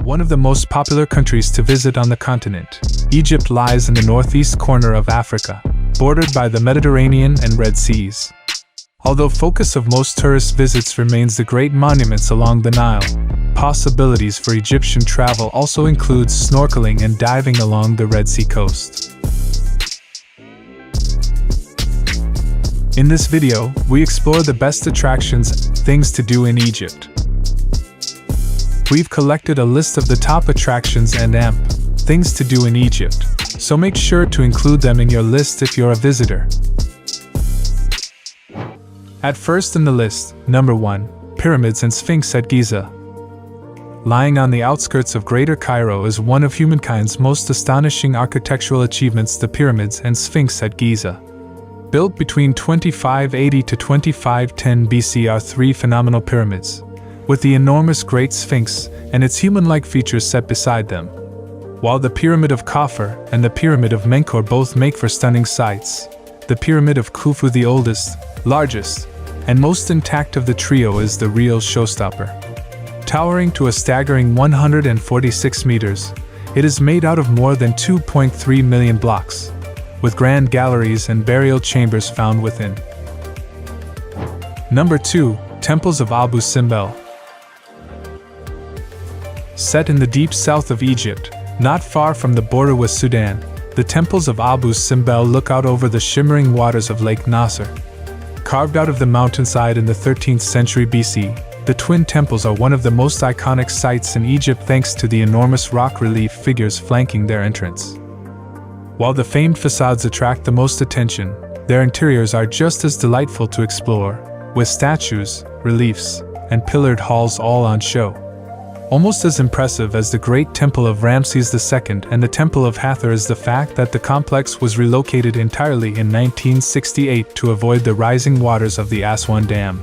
one of the most popular countries to visit on the continent. Egypt lies in the northeast corner of Africa, bordered by the Mediterranean and Red Seas. Although focus of most tourist visits remains the great monuments along the Nile, possibilities for Egyptian travel also include snorkeling and diving along the Red Sea coast. In this video, we explore the best attractions and things to do in Egypt. We've collected a list of the top attractions and things to do in Egypt, so make sure to include them in your list if you're a visitor. At first in the list, number 1, Pyramids and Sphinx at Giza. Lying on the outskirts of Greater Cairo is one of humankind's most astonishing architectural achievements, the Pyramids and Sphinx at Giza. Built between 2580 to 2510 BC are three phenomenal pyramids, with the enormous Great Sphinx and its human-like features set beside them. While the Pyramid of Khafre and the Pyramid of Menkaure both make for stunning sights, the Pyramid of Khufu, the oldest, largest, and most intact of the trio, is the real showstopper. Towering to a staggering 146 meters, it is made out of more than 2.3 million blocks, with grand galleries and burial chambers found within. Number 2, Temples of Abu Simbel. Set in the deep south of Egypt, not far from the border with Sudan, the Temples of Abu Simbel look out over the shimmering waters of Lake Nasser. Carved out of the mountainside in the 13th century BC, the twin temples are one of the most iconic sights in Egypt thanks to the enormous rock relief figures flanking their entrance. While the famed facades attract the most attention, their interiors are just as delightful to explore, with statues, reliefs, and pillared halls all on show. Almost as impressive as the Great Temple of Ramses II and the Temple of Hathor is the fact that the complex was relocated entirely in 1968 to avoid the rising waters of the Aswan Dam.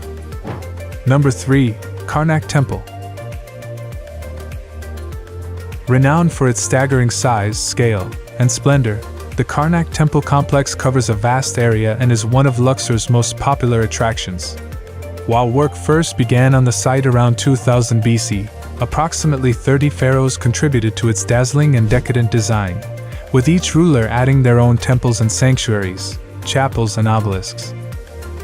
Number 3, Karnak Temple. Renowned for its staggering size, scale, and splendor, the Karnak Temple complex covers a vast area and is one of Luxor's most popular attractions. While work first began on the site around 2000 BC, approximately 30 pharaohs contributed to its dazzling and decadent design, with each ruler adding their own temples and sanctuaries, chapels and obelisks.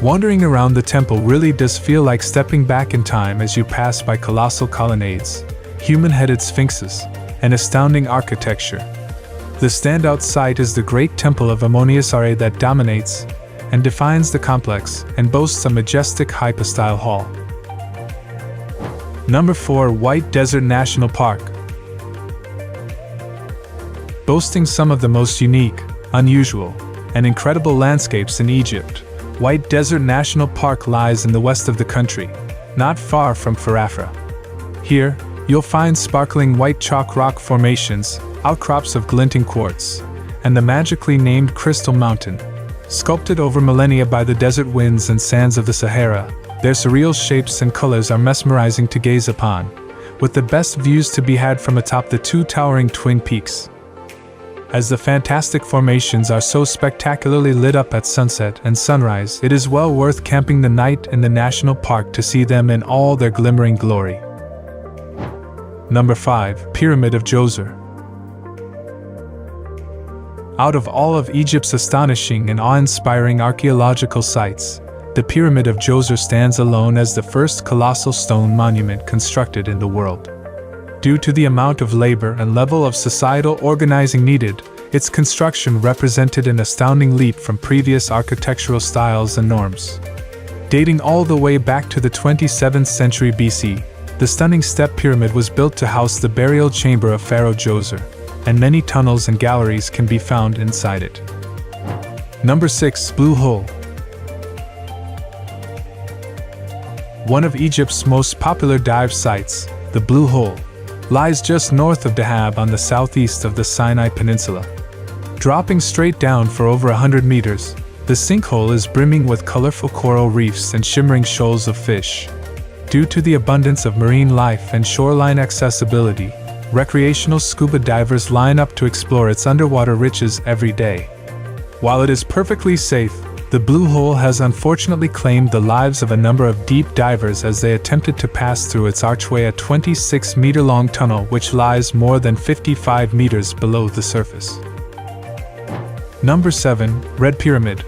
Wandering around the temple really does feel like stepping back in time as you pass by colossal colonnades, human-headed sphinxes, and astounding architecture. The standout site is the Great Temple of Amonia-Sare that dominates and defines the complex and boasts a majestic hypostyle hall. Number 4, White Desert National Park. Boasting some of the most unique, unusual, and incredible landscapes in Egypt, White Desert National Park lies in the west of the country, not far from Farafra. Here, you'll find sparkling white chalk rock formations, outcrops of glinting quartz, and the magically named Crystal Mountain. Sculpted over millennia by the desert winds and sands of the Sahara, their surreal shapes and colors are mesmerizing to gaze upon, with the best views to be had from atop the two towering twin peaks. As the fantastic formations are so spectacularly lit up at sunset and sunrise, it is well worth camping the night in the national park to see them in all their glimmering glory. Number 5, Pyramid of Djoser. Out of all of Egypt's astonishing and awe-inspiring archaeological sites, the Pyramid of Djoser stands alone as the first colossal stone monument constructed in the world. Due to the amount of labor and level of societal organizing needed, its construction represented an astounding leap from previous architectural styles and norms. Dating all the way back to the 27th century BC, the stunning step pyramid was built to house the burial chamber of Pharaoh Djoser, and many tunnels and galleries can be found inside it. Number 6, Blue Hole. One of Egypt's most popular dive sites, the Blue Hole, lies just north of Dahab on the southeast of the Sinai Peninsula. Dropping straight down for over 100 meters, the sinkhole is brimming with colorful coral reefs and shimmering shoals of fish. Due to the abundance of marine life and shoreline accessibility, recreational scuba divers line up to explore its underwater riches every day. While it is perfectly safe, The blue hole has unfortunately claimed the lives of a number of deep divers as they attempted to pass through its archway, a 26-meter-long tunnel which lies more than 55 meters below the surface. Number 7. Red Pyramid.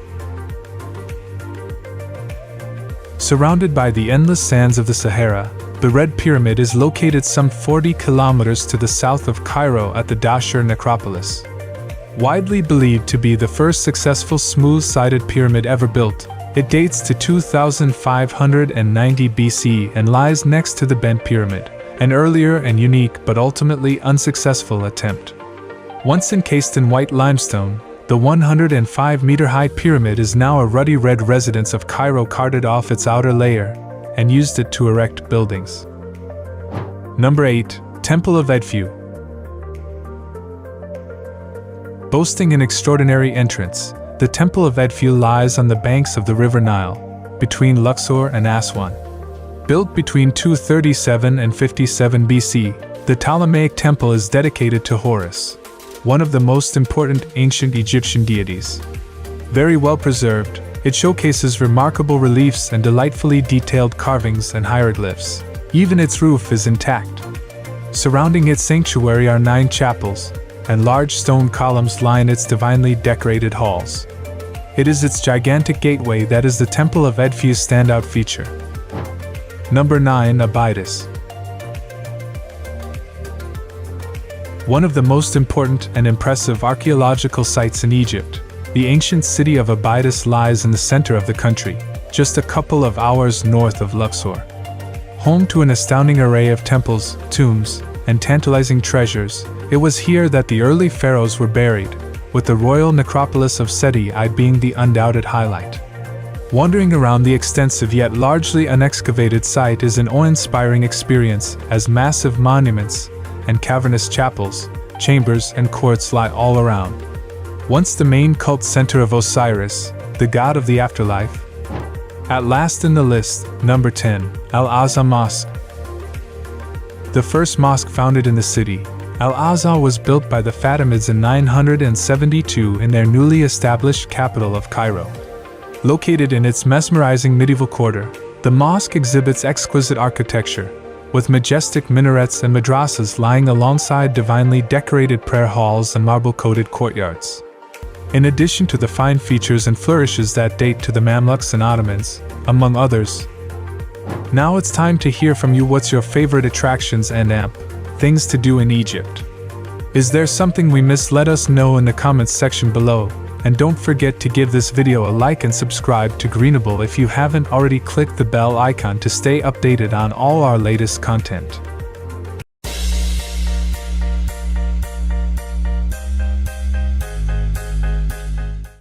Surrounded by the endless sands of the Sahara, the Red Pyramid is located some 40 kilometers to the south of Cairo at the Dahshur necropolis. Widely believed to be the first successful smooth-sided pyramid ever built, it dates to 2590 BC and lies next to the Bent Pyramid, an earlier and unique but ultimately unsuccessful attempt. Once encased in white limestone, the 105-meter-high pyramid is now a ruddy red residence of Cairo, carted off its outer layer and used it to erect buildings. Number 8. Temple of Edfu. Boasting an extraordinary entrance, the Temple of Edfu lies on the banks of the River Nile, between Luxor and Aswan. Built between 237 and 57 BC, the Ptolemaic temple is dedicated to Horus, one of the most important ancient Egyptian deities. Very well preserved, it showcases remarkable reliefs and delightfully detailed carvings and hieroglyphs. Even its roof is intact. Surrounding its sanctuary are 9 chapels, and large stone columns line its divinely decorated halls. It is its gigantic gateway that is the Temple of Edfu's standout feature. Number 9. Abydos. One of the most important and impressive archaeological sites in Egypt, the ancient city of Abydos lies in the center of the country, just a couple of hours north of Luxor. Home to an astounding array of temples, tombs, and tantalizing treasures, it was here that the early pharaohs were buried, with the royal necropolis of Seti I being the undoubted highlight. Wandering around the extensive yet largely unexcavated site is an awe-inspiring experience, as massive monuments and cavernous chapels, chambers, and courts lie all around. Once the main cult center of Osiris, the god of the afterlife. At last in the list, number 10, Al-Aqsa Mosque. The first mosque founded in the city, Al-Aqsa was built by the Fatimids in 972 in their newly established capital of Cairo. Located in its mesmerizing medieval quarter, the mosque exhibits exquisite architecture, with majestic minarets and madrasas lying alongside divinely decorated prayer halls and marble-coated courtyards. In addition to the fine features and flourishes that date to the Mamluks and Ottomans, among others. Now it's time to hear from you. What's your favorite attractions and things to do in Egypt? Is there something we missed? Let us know in the comments section below, and don't forget to give this video a like and subscribe to Greenable if you haven't already. Click the bell icon to stay updated on all our latest content.